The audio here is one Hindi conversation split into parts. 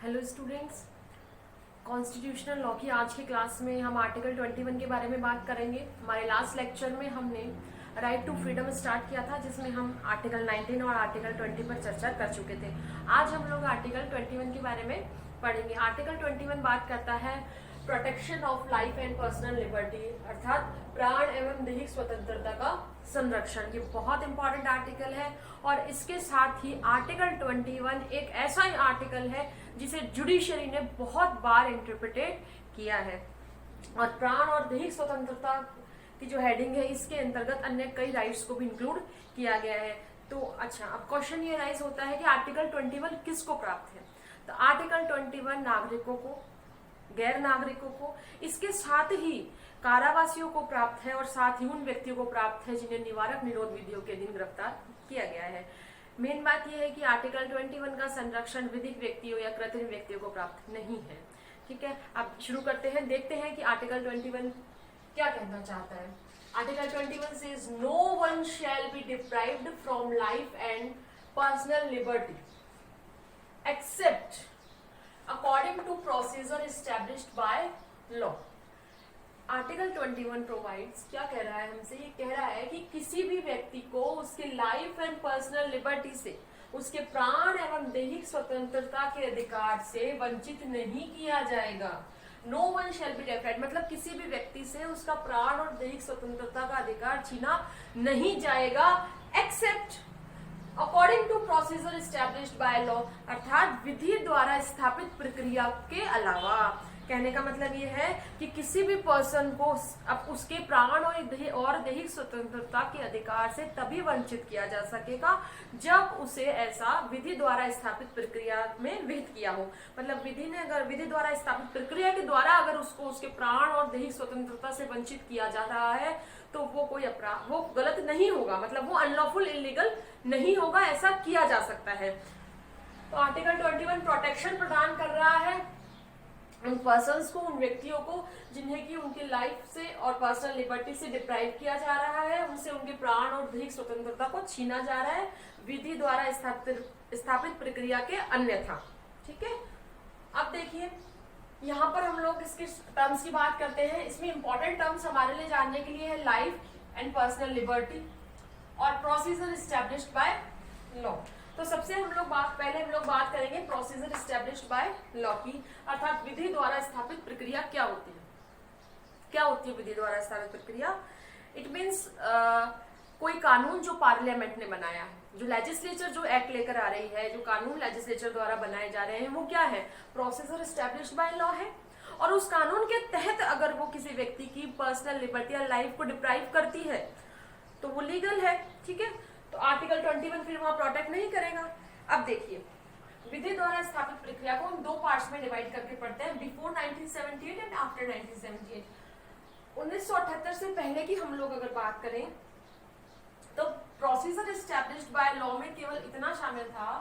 हेलो स्टूडेंट्स, कॉन्स्टिट्यूशनल लॉ की आज की क्लास में हम आर्टिकल 21 के बारे में बात करेंगे। हमारे लास्ट लेक्चर में हमने राइट टू फ्रीडम स्टार्ट किया था, जिसमें हम आर्टिकल 19 और आर्टिकल 20 पर चर्चा कर चुके थे। आज हम लोग आर्टिकल 21 के बारे में पढ़ेंगे। आर्टिकल 21 बात करता है protection of life and personal liberty, अर्थात प्राण एवं दैहिक स्वतंत्रता का संरक्षण। ये बहुत इंपॉर्टेंट आर्टिकल है और इसके साथ ही आर्टिकल 21 एक ऐसा आर्टिकल है जिसे जुडिशरी ने बहुत बार इंटरप्रिटेट किया है। और प्राण और दैहिक स्वतंत्रता की जो हेडिंग है, इसके अंतर्गत अन्य कई राइट्स को भी इंक्लूड किया गया है। तो अच्छा, अब क्वेश्चन ये राइज होता है कि आर्टिकल 21 किसको प्राप्त है। तो आर्टिकल 21 नागरिकों को, गैर नागरिकों को, इसके साथ ही कारावासियों को प्राप्त है और साथ ही उन व्यक्तियों को प्राप्त है जिन्हें निवारक निरोध विधियों के दिन गिरफ्तार किया गया है। मेन बात यह है कि आर्टिकल 21 का संरक्षण विधिक व्यक्तियों या कृत्रिम व्यक्तियों को प्राप्त नहीं है। ठीक है, अब शुरू करते हैं, देखते हैं कि आर्टिकल 21 क्या कहना चाहता है। Article 21 says no one shall be deprived from life and personal liberty except according to procedure established by law. Article 21 provides, क्या कह रहा है हमसे, ये कह रहा है कि किसी भी व्यक्ति को उसके लाइफ एंड पर्सनल लिबर्टी से, उसके प्राण एवं दैहिक स्वतंत्रता के अधिकार से वंचित नहीं किया जाएगा। No one shall be deprived मतलब किसी भी व्यक्ति से उसका प्राण और दैहिक स्वतंत्रता का अधिकार छीना नहीं जाएगा, except according to procedure established by law, अर्थात विधि द्वारा स्थापित प्रक्रिया के अलावा। कहने का मतलब ये है कि किसी भी पर्सन को अब उसके प्राण और दैहिक स्वतंत्रता के अधिकार से तभी वंचित किया जा सकेगा जब उसे ऐसा विधि द्वारा स्थापित प्रक्रिया में विहित किया हो। मतलब विधि द्वारा स्थापित प्रक्रिया के द्वारा अगर उसको उसके प्राण और दैहिक स्वतंत्रता से वंचित किया जा रहा है तो वो कोई अपराध, वो गलत नहीं होगा, मतलब वो अनलॉफुल इलीगल नहीं होगा, ऐसा किया जा सकता है। तो आर्टिकल 21 प्रोटेक्शन प्रदान कर रहा है उन पर्सन्स को, उन व्यक्तियों को जिन्हें कि उनकी लाइफ से और पर्सनल लिबर्टी से डिप्राइव किया जा रहा है, उनसे उनके प्राण और दैहिक स्वतंत्रता को छीना जा रहा है विधि द्वारा स्थापित प्रक्रिया के अन्यथा। ठीक है, अब देखिए यहाँ पर हम लोग इसके टर्म्स की बात करते हैं। इसमें इंपॉर्टेंट टर्म्स हमारे लिए जानने के लिए है लाइफ एंड पर्सनल लिबर्टी और प्रोसीजर एस्टैब्लिश्ड बाय लॉ। तो सबसे पहले हम लोग बात करेंगे प्रोसीजर एस्टैब्लिश्ड बाय लॉ की, अर्थात विधि द्वारा स्थापित प्रक्रिया क्या होती है। क्या होती है विधि द्वारा स्थापित प्रक्रिया? इट मीन्स कोई कानून जो पार्लियामेंट ने बनाया है, जो लेजिस्लेचर जो एक्ट लेकर आ रही है, जो कानून लेजिस्लेचर द्वारा बनाए जा रहे हैं, वो क्या है? प्रोसीजर एस्टैब्लिश्ड बाय लॉ है। और उस कानून के तहत अगर वो किसी व्यक्ति की पर्सनल लिबर्टी या लाइफ को डिप्राइव करती है तो वो लीगल है। ठीक है, तो आर्टिकल 21 फिर वहां प्रोटेक्ट नहीं करेगा। अब देखिए, विधि द्वारा स्थापित प्रक्रिया को हम दो पार्ट्स में डिवाइड करके पढ़ते हैं, बिफोर 1978 एंड आफ्टर 1978। 1978 से पहले की हम लोग अगर बात करें तो प्रोसीजर एस्टैब्लिश्ड बाय लॉ में केवल इतना शामिल था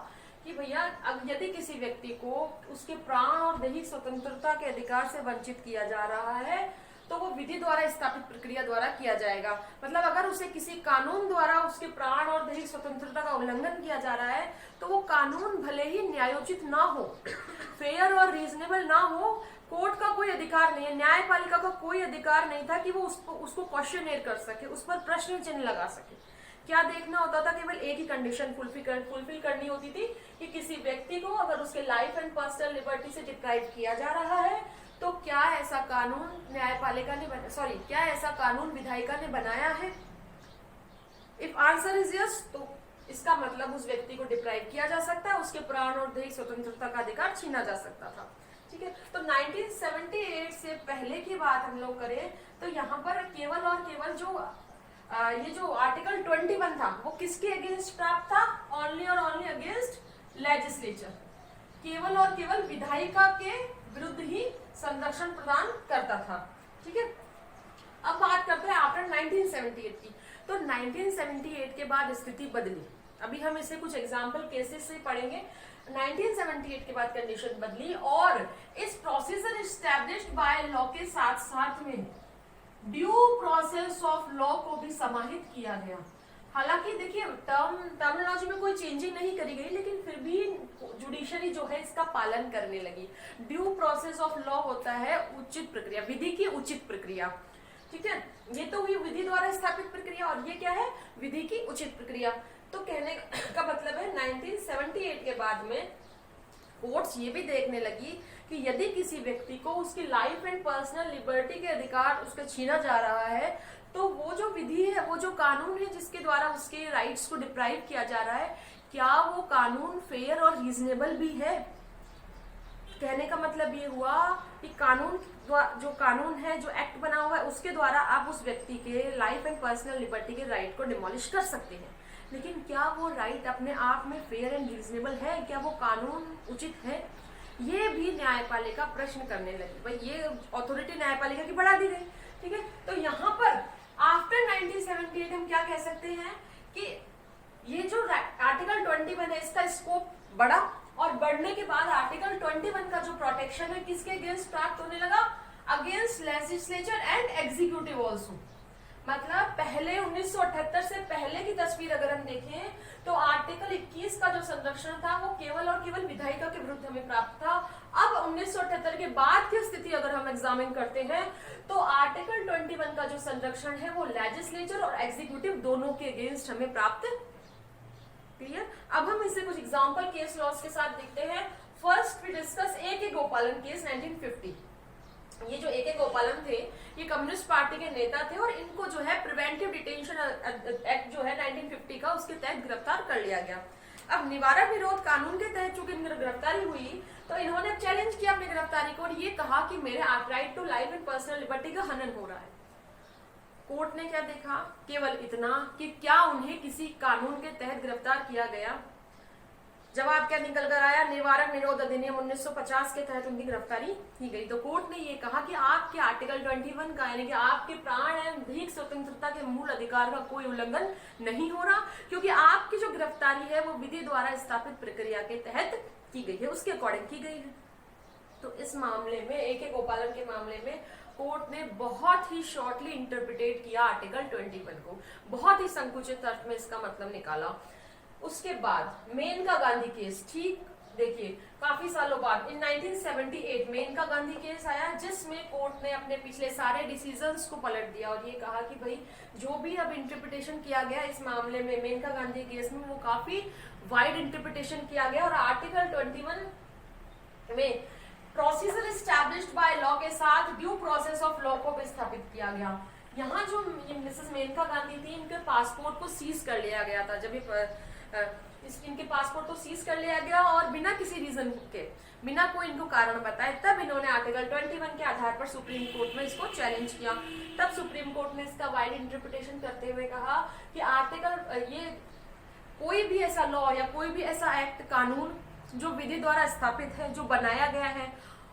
कि भैया यदि किसी व्यक्ति को उसके प्राण और दैहिक स्वतंत्रता के अधिकार से वंचित किया जा रहा है तो वो विधि द्वारा स्थापित प्रक्रिया द्वारा किया जाएगा। मतलब अगर उसे किसी कानून द्वारा उसके प्राण और दैहिक स्वतंत्रता का उल्लंघन किया जा रहा है तो वो कानून भले ही न्यायोचित ना हो, फेयर और रीजनेबल ना हो, कोर्ट का कोई अधिकार नहीं है, न्यायपालिका का कोई अधिकार नहीं था कि वो उसको क्वेश्चनेयर कर सके, उस पर प्रश्न चिन्ह लगा सके। क्या देखना होता था? केवल एक ही कंडीशन फुलफिल करनी होती थी कि किसी व्यक्ति को अगर उसके लाइफ एंड पर्सनल लिबर्टी से डिप्राइव किया जा रहा है तो क्या ऐसा कानून क्या ऐसा कानून विधायिका ने बनाया है? इफ आंसर इज यस, तो इसका मतलब उस व्यक्ति को डिप्राइव किया जा सकता है, उसके प्राण और दैहिक स्वतंत्रता का अधिकार छीना जा सकता था। ठीक है, तो 1978 से पहले की बात हम लोग करें तो यहाँ पर केवल और केवल ये जो आर्टिकल 21 था वो किसके अगेंस्ट प्राप्त था? ओनली और ओनली अगेंस्ट लेजिस्लेचर, केवल और केवल विधायिका के विरुद्ध ही संरक्षण प्रदान करता था। ठीक है, अब बात करते हैं आफ्टर 1978 की। तो 1978 के बाद स्थिति बदली। अभी हम इसे कुछ एग्जाम्पल केसेस से पढ़ेंगे। 1978 के बाद कंडीशन बदली और इस प्रोसीजर एस्टैब्लिश्ड बाय लॉ के साथ साथ में ड्यू प्रोसेस ऑफ लॉ को भी समाहित किया गया। हालांकि देखिए टर्मिनोलॉजी में कोई चेंजिंग नहीं करी गई, लेकिन फिर भी जुडिशरी जो है इसका पालन करने लगी। ड्यू प्रोसेस ऑफ लॉ होता है उचित प्रक्रिया, विधि की उचित प्रक्रिया, ठीक है। ये तो हुई विधि द्वारा स्थापित प्रक्रिया, और ये क्या है, विधि की उचित प्रक्रिया। तो कहने का मतलब है 1978 के बाद में कोर्ट्स ये भी देखने लगी कि यदि किसी व्यक्ति को उसकी लाइफ एंड पर्सनल लिबर्टी के अधिकार उसका छीना जा रहा है, तो वो जो विधि है, वो जो कानून है जिसके द्वारा उसके राइट्स को डिप्राइव किया जा रहा है, क्या वो कानून फेयर और रीजनेबल भी है। कहने का मतलब ये हुआ कि जो कानून है, जो एक्ट बना हुआ है, उसके द्वारा आप उस व्यक्ति के लाइफ एंड पर्सनल लिबर्टी के राइट को डिमोलिश कर सकते हैं, लेकिन क्या वो राइट अपने आप में फेयर एंड रीजनेबल है, क्या वो कानून उचित है, ये भी न्यायपालिका प्रश्न करने लगी। भाई ये अथॉरिटी न्यायपालिका की बढ़ा दी गई, ठीक है। तो यहाँ पर आफ्टर 1978 हम क्या कह सकते हैं कि ये जो आर्टिकल 21 है इसका स्कोप बढ़ा, और बढ़ने के बाद आर्टिकल 21 का जो प्रोटेक्शन है किसके अगेंस्ट प्राप्त होने लगा, against legislature and executive also. मतलब पहले 1978 से पहले की तस्वीर अगर हम देखें तो आर्टिकल 21 का जो संरक्षण था वो केवल और केवल विधायिका के विरुद्ध हमें प्राप्त था। अब 1978 के बाद की स्थिति अगर हम एग्जामिन करते हैं तो आर्टिकल 21 का जो संरक्षण है वो लेजिस्लेचर और एग्जीक्यूटिव दोनों के अगेंस्ट हमें प्राप्त। क्लियर। अब हम इसे कुछ एग्जाम्पल केस लॉस के साथ देखते हैं। First we discuss A K. Gopalan case 1950। ये जो ए.के. गोपालन थे ये कम्युनिस्ट पार्टी के नेता थे, और इनको जो है प्रिवेंटिव डिटेंशन एक्ट जो है 1950 का, उसके तहत गिरफ्तार कर लिया गया। अब निवारक विरोध कानून के तहत चूंकि इनकी गिरफ्तारी हुई, तो इन्होंने चैलेंज किया अपनी गिरफ्तारी को, और ये कहा कि मेरे right to life and personal liberty का हनन हो रहा है। कोर्ट ने क्या देखा, केवल इतना कि क्या उन्हें किसी कानून के तहत गिरफ्तार किया गया। जवाब क्या निकल कर आया, निवारक निरोध अधिनियम 1950 के तहत उनकी गिरफ्तारी की गई। तो कोर्ट ने ये कहा कि आपके आर्टिकल 21 का, यानी कि आपके प्राण एवं दैहिक स्वतंत्रता के मूल अधिकार का कोई उल्लंघन नहीं हो रहा, क्योंकि आपकी जो गिरफ्तारी है वो विधि द्वारा स्थापित प्रक्रिया के तहत की गई है, उसके अकॉर्डिंग की गई है। तो इस मामले में ए.के. गोपालन के मामले में कोर्ट ने बहुत ही शॉर्टली इंटरप्रिटेट किया आर्टिकल 21 को, बहुत ही संकुचित अर्थ में इसका मतलब निकाला। उसके बाद मेनका गांधी केस, ठीक देखिए काफी सालों बाद इन 1978 मेनका गांधी केस आया, जिसमें कोर्ट ने अपने पिछले सारे डिसीजंस को पलट दिया और ये कहा कि भाई जो भी अब इंटरप्रिटेशन किया गया इस मामले में मेनका गांधी केस में वो काफी वाइड इंटरप्रिटेशन किया गया, और आर्टिकल 21 में प्रोसीजर एस्टैब्लिश्ड बाय लॉ के साथ ड्यू प्रोसेस ऑफ लॉ को स्थापित किया गया। यहाँ जो मिसेस मेनका गांधी थी, इनके पासपोर्ट को सीज कर लिया गया था। जब इनके पासपोर्ट को सीज कर लिया गया और बिना किसी रीजन के, बिना कोई इनको कारण बताए, तब इन्होंने आर्टिकल 21 के आधार पर सुप्रीम कोर्ट में इसको चैलेंज किया। तब सुप्रीम कोर्ट ने इसका वाइड इंटरप्रिटेशन करते हुए कहा कि आर्टिकल ये कोई भी ऐसा लॉ या कोई भी ऐसा एक्ट, कानून जो विधि द्वारा स्थापित है, जो बनाया गया है,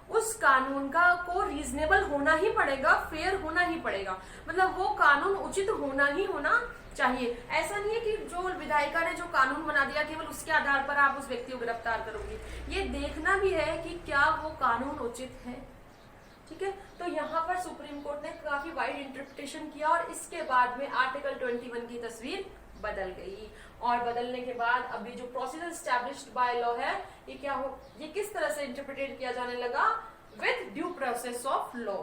उस कानून का को रीजनेबल होना ही पड़ेगा, फेयर होना ही पड़ेगा। मतलब वो कानून उचित होना ही होना चाहिए। ऐसा नहीं है कि जो विधायिका ने जो कानून बना दिया केवल उसके आधार पर आप उस व्यक्ति को गिरफ्तार करोगे। ये देखना भी है कि क्या वो कानून उचित है, ठीक है। तो यहाँ पर सुप्रीम कोर्ट ने काफी वाइड इंटरप्रिटेशन किया और इसके बाद में आर्टिकल 21 की तस्वीर बदल गई। और बदलने के बाद अभी जो प्रोसीजर एस्टैब्लिश्ड बाय लॉ है, ये क्या हो, ये किस तरह से इंटरप्रिटेट किया जाने लगा, with due process of law.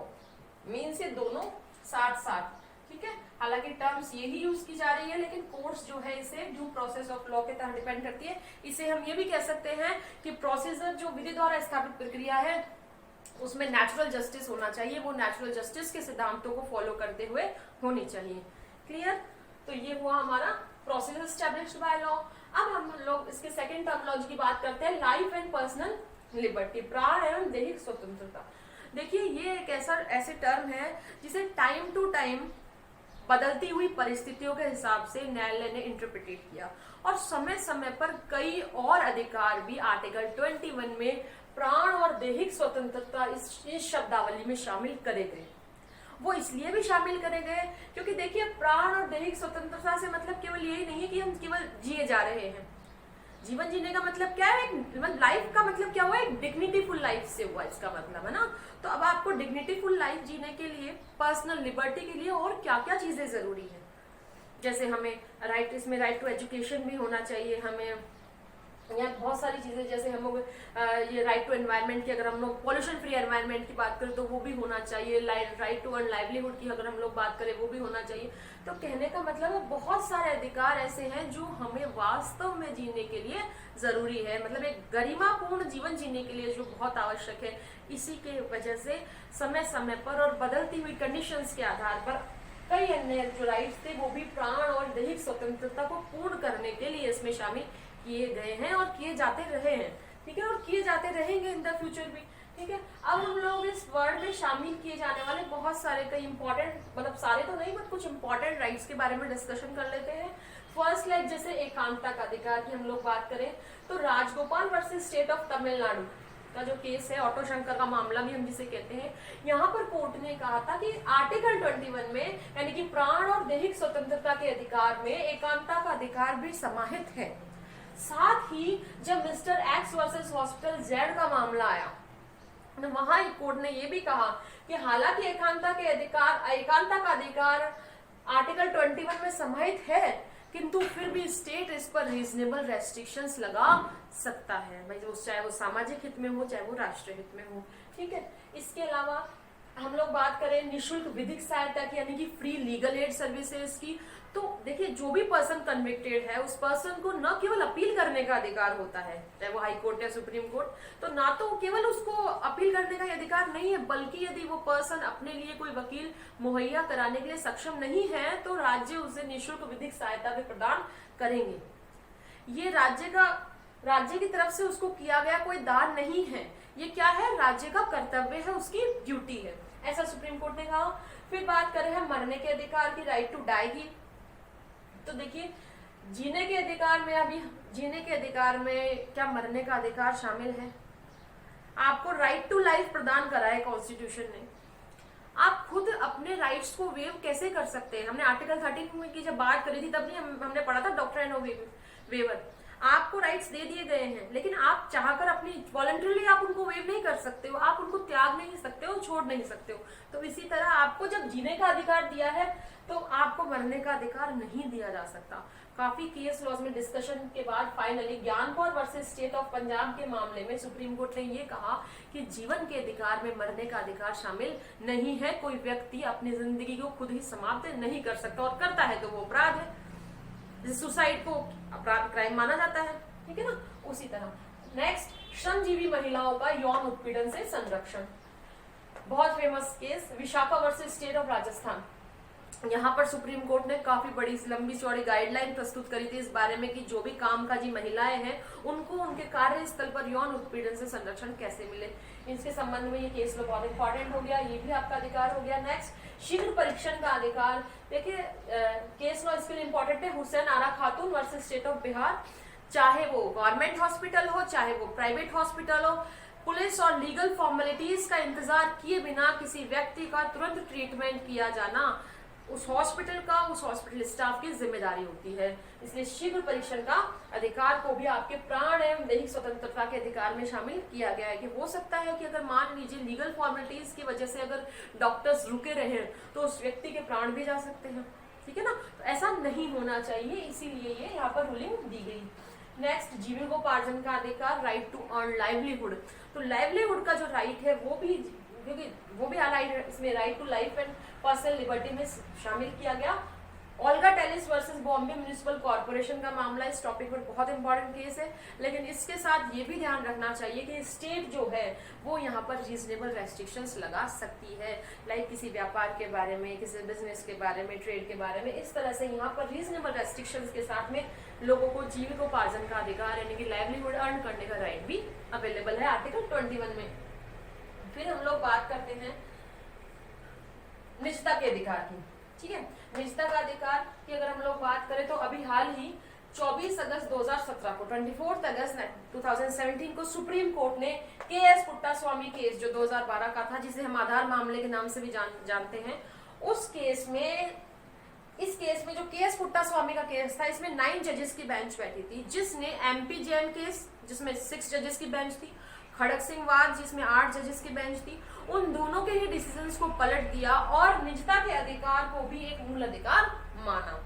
Means ये दोनों साथ साथ, ठीक है। हालांकि टर्म्स यही यूज की जा रही है, लेकिन कोर्स जो है इसे ड्यू प्रोसेस ऑफ लॉ के तहत डिपेंड करती है। इसे हम ये भी कह सकते हैं कि प्रोसीजर जो विधि द्वारा स्थापित प्रक्रिया है उसमें नेचुरल जस्टिस होना चाहिए, वो नेचुरल जस्टिस के सिद्धांतों को फॉलो करते हुए होनी चाहिए। क्लियर। तो ये हुआ हमारा प्रोसीजर एस्टैब्लिश्ड बाय लॉ। अब हम लोग इसके सेकंड टर्मिनोलॉजी की बात करते हैं, लाइफ एंड पर्सनल लिबर्टी, प्राण एवं दैहिक स्वतंत्रता। देखिए ये एक ऐसे टर्म है जिसे टाइम टू टाइम बदलती हुई परिस्थितियों के हिसाब से न्यायालय ने इंटरप्रिटेट किया, और समय समय पर कई और अधिकार भी आर्टिकल 21 में प्राण और दैहिक स्वतंत्रता इस शब्दावली में शामिल करे गए। वो इसलिए भी शामिल करे गए क्योंकि देखिए प्राण और दैहिक स्वतंत्रता से मतलब केवल यही नहीं है कि हम केवल जिए जा रहे हैं। जीवन जीने का मतलब क्या है, लाइफ का मतलब क्या हुआ, एक डिग्निटीफुल लाइफ से हुआ इसका मतलब, है ना। तो अब आपको डिग्निटीफुल लाइफ जीने के लिए, पर्सनल लिबर्टी के लिए और क्या क्या चीजें जरूरी है, जैसे हमें राइट, इसमें राइट टू एजुकेशन भी होना चाहिए, हमें यहाँ बहुत सारी चीजें, जैसे हम लोग ये राइट टू एनवायरनमेंट की, अगर हम लोग पॉल्यूशन फ्री एनवायरनमेंट की बात करें तो वो भी होना चाहिए, राइट टू अर्न लाइवलीहुड की अगर हम लोग बात करें वो भी होना चाहिए। तो कहने का मतलब है बहुत सारे अधिकार ऐसे हैं जो हमें वास्तव में जीने के लिए जरूरी है, मतलब एक गरिमापूर्ण जीवन जीने के लिए जो बहुत आवश्यक है। इसी के वजह से समय समय पर और बदलती हुई कंडीशंस के आधार पर कई अन्य जो राइट्स थे वो भी प्राण और दैहिक स्वतंत्रता को पूर्ण करने के लिए इसमें शामिल किए गए हैं और किए जाते रहे हैं, ठीक है, और किए जाते रहेंगे इन द फ्यूचर भी, ठीक है। अब हम लोग इस वर्ड में शामिल किए जाने वाले बहुत सारे कई इंपॉर्टेंट, मतलब सारे तो नहीं बट कुछ इंपॉर्टेंट राइट्स के बारे में डिस्कशन कर लेते हैं। फर्स्ट लाइक जैसे एकांतता का अधिकार की हम लोग बात करें तो Rajagopal versus state of Tamil Nadu का जो केस है, ऑटो शंकर का मामला भी हम जिसे कहते हैं, यहाँ पर कोर्ट ने कहा था कि आर्टिकल 21 में यानी कि प्राण और दैहिक स्वतंत्रता के अधिकार में एकांतता का अधिकार भी समाहित है। साथ ही जब mister x versus hospital Z का मामला आया, वहां कोर्ट ने यह भी कहा कि हालांकि एकांतता का अधिकार आर्टिकल 21 में समाहित है, किंतु फिर भी स्टेट इस पर रीजनेबल रेस्ट्रिक्शंस लगा सकता है, भाई चाहे वो सामाजिक हित में हो चाहे वो राष्ट्रीय हित में हो, ठीक है। इसके अलावा हम लोग बात करें निःशुल्क विधिक सहायता की यानी कि फ्री लीगल एड सर्विसेज की, तो देखिए जो भी पर्सन कन्विक्टेड है उस पर्सन को न केवल अपील करने का अधिकार होता है, चाहे वो हाई कोर्ट या सुप्रीम कोर्ट, तो ना तो केवल उसको अपील करने का अधिकार नहीं है, बल्कि यदि वो पर्सन अपने लिए कोई वकील मुहैया कराने के लिए सक्षम नहीं है तो राज्य उसे निःशुल्क विधिक सहायता भी प्रदान करेंगे। ये राज्य की तरफ से उसको किया गया कोई दान नहीं है, ये क्या है, राज्य का कर्तव्य है, उसकी ड्यूटी है, ऐसा सुप्रीम कोर्ट ने कहा। फिर बात करें हम मरने के अधिकार की, राइट टू डाई की, तो देखिए जीने के अधिकार में क्या मरने का अधिकार शामिल है? आपको राइट टू लाइफ प्रदान करा है कॉन्स्टिट्यूशन ने, आप खुद अपने राइट्स को वेव कैसे कर सकते हैं? हमने आर्टिकल 13 की जब बात करी थी तब नहीं हमने पढ़ा था डॉक्ट्राइन ऑफ वेवर, आपको राइट्स दे दिए गए हैं लेकिन आप चाहकर अपनी वॉलंटरली आप उनको वेव नहीं कर सकते हो, आप उनको त्याग नहीं सकते हो, छोड़ नहीं सकते हो। तो इसी तरह आपको जब जीने का अधिकार दिया है तो आपको मरने का अधिकार नहीं दिया जा सकता। काफी केस लॉज में डिस्कशन के बाद finally Gian Kaur versus state of Punjab के मामले में सुप्रीम कोर्ट ने ये कहा कि जीवन के अधिकार में मरने का अधिकार शामिल नहीं है, कोई व्यक्ति अपनी जिंदगी को खुद ही समाप्त नहीं कर सकता, और करता है तो वो अपराध है, जैसे सुसाइड को अपराध क्राइम माना जाता है, ठीक है ना। उसी तरह नेक्स्ट श्रमजीवी महिलाओं का यौन उत्पीड़न से संरक्षण, बहुत famous case Vishakha versus state of Rajasthan. यहाँ पर सुप्रीम कोर्ट ने काफी बड़ी लंबी चौड़ी गाइडलाइन प्रस्तुत करी थी इस बारे में कि जो भी कामकाजी महिलाएं हैं उनको उनके कार्यस्थल पर यौन उत्पीड़न से संरक्षण कैसे मिले। इसके संबंध में ये केस बहुत इंपॉर्टेंट हो गया, ये भी आपका अधिकार हो गया। नेक्स्ट शीघ्र परीक्षण का अधिकार, देखिए केस लॉ इसके लिए इंपॉर्टेंट है, हुसैन आरा खातून वर्सेस स्टेट ऑफ बिहार। चाहे वो गवर्नमेंट हॉस्पिटल हो चाहे वो प्राइवेट हॉस्पिटल हो, पुलिस और लीगल फॉर्मेलिटीज का इंतजार किए बिना किसी व्यक्ति का तुरंत ट्रीटमेंट किया जाना उस हॉस्पिटल स्टाफ की जिम्मेदारी होती है। इसलिए शीघ्र परीक्षण का अधिकार को भी आपके प्राण एवं दैहिक स्वतंत्रता के अधिकार में शामिल किया गया है कि हो सकता है कि अगर मान लीजिए लीगल फॉर्मेलिटीज की वजह से अगर डॉक्टर्स रुके रहे तो उस व्यक्ति के प्राण भी जा सकते हैं, ठीक है ना। तो ऐसा नहीं होना चाहिए, इसीलिए ये यहाँ पर रूलिंग दी गई। नेक्स्ट जीविकोपार्जन का अधिकार, राइट टू अर्न लाइवलीहुड। तो लाइवलीहुड का जो राइट है वो भी इसमें right to life and personal liberty में शामिल किया गया। Olga Tellis versus Bombay municipal corporation का मामला इस टॉपिक पर बहुत इंपॉर्टेंट केस है, लेकिन इसके साथ ये भी ध्यान रखना चाहिए कि स्टेट जो है वो यहाँ पर रीजनेबल रेस्ट्रिक्शंस लगा सकती है, लाइक किसी व्यापार के बारे में, किसी बिजनेस के बारे में, ट्रेड के बारे में, इस तरह से यहाँ पर रीजनेबल रेस्ट्रिक्शंस के साथ में लोगों को जीविकोपार्जन का अधिकार यानी कि लाइवलीहुड अर्न करने का राइट भी अवेलेबल है आर्टिकल 21 में। फिर हम लोग बात करते हैं निजता के अधिकार की, ठीक है। निजता का अधिकार की अगर हम लोग बात करें तो अभी हाल ही 24 अगस्त 2017 को 24 अगस्त 2017 को सुप्रीम कोर्ट ने के.एस. पुट्टास्वामी केस जो 2012 का था, जिसे हम आधार मामले के नाम से भी जानते हैं, उस केस में इस केस में जो के.एस. पुट्टास्वामी का केस था इसमें 9 जजेस की बेंच बैठी थी, जिसने एमपी जैन केस जिसमें 6 जजेस की बेंच थी, खड़ग सिंह वाद जिसमें 8 जजेस की बेंच थी, उन दोनों के ही डिसीजंस को पलट दिया और निजता के अधिकार को भी एक मूल अधिकार माना।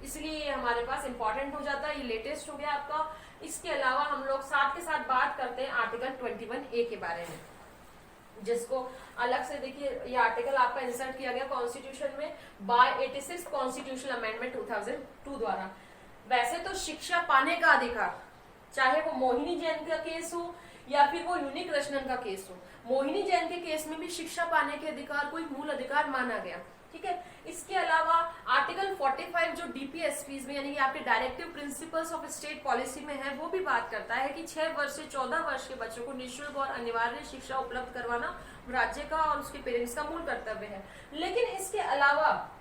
इसलिए ये हमारे पास इंपॉर्टेंट हो जाता है, ये लेटेस्ट हो गया आपका। इसके अलावा हम लोग साथ के साथ बात करते हैं आर्टिकल 21A के बारे में, जिसको अलग से देखिए ये आर्टिकल आपका इंसर्ट किया गया कॉन्स्टिट्यूशन में बाय 86 कॉन्स्टिट्यूशनल अमेंडमेंट 2002 द्वारा। वैसे तो शिक्षा पाने का अधिकार, चाहे वो मोहिनी जैन का केस हो या फिर वो यूनिक कृष्णन का केस हो, मोहिनी जैन के केस में भी शिक्षा पाने के अधिकार को एक मूल अधिकार माना गया, ठीक है। इसके अलावा आर्टिकल 45 जो डीपीएसपीज में यानी कि आपके directive principles of state policy में है, वो भी बात करता है कि 6 वर्ष से 14 वर्ष के बच्चों को निःशुल्क और अनिवार्य शिक्षा उपलब्ध करवाना राज्य का और उसके पेरेंट्स का मूल कर्तव्य है। लेकिन इसके अलावा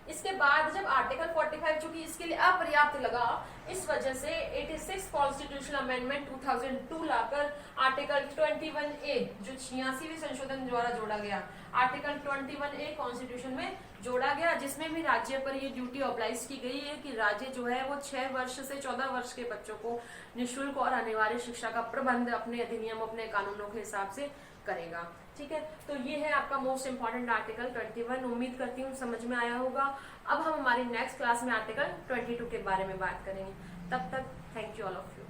इसके बाद जब आर्टिकल 45 जो कि इसके लिए अपर्याप्त लगा, इस वजह से 86 कॉन्स्टिट्यूशनल अमेंडमेंट 2002 लाकर आर्टिकल 21A जो 86वें संशोधन द्वारा जोड़ा गया, आर्टिकल 21A कॉन्स्टिट्यूशन में जोड़ा गया, जिसमें भी राज्य पर ये ड्यूटी अप्लाइज की गई है कि राज्य जो है वो 6 वर्ष से 14 वर्ष के बच्चों को निःशुल्क और अनिवार्य शिक्षा का प्रबंध अपने अधिनियम अपने कानूनों के हिसाब से करेगा, ठीक है। तो ये है आपका मोस्ट इंपॉर्टेंट आर्टिकल 21। उम्मीद करती हूँ समझ में आया होगा। अब हम हमारी नेक्स्ट क्लास में आर्टिकल 22 के बारे में बात करेंगे। तब तक thank you all of you.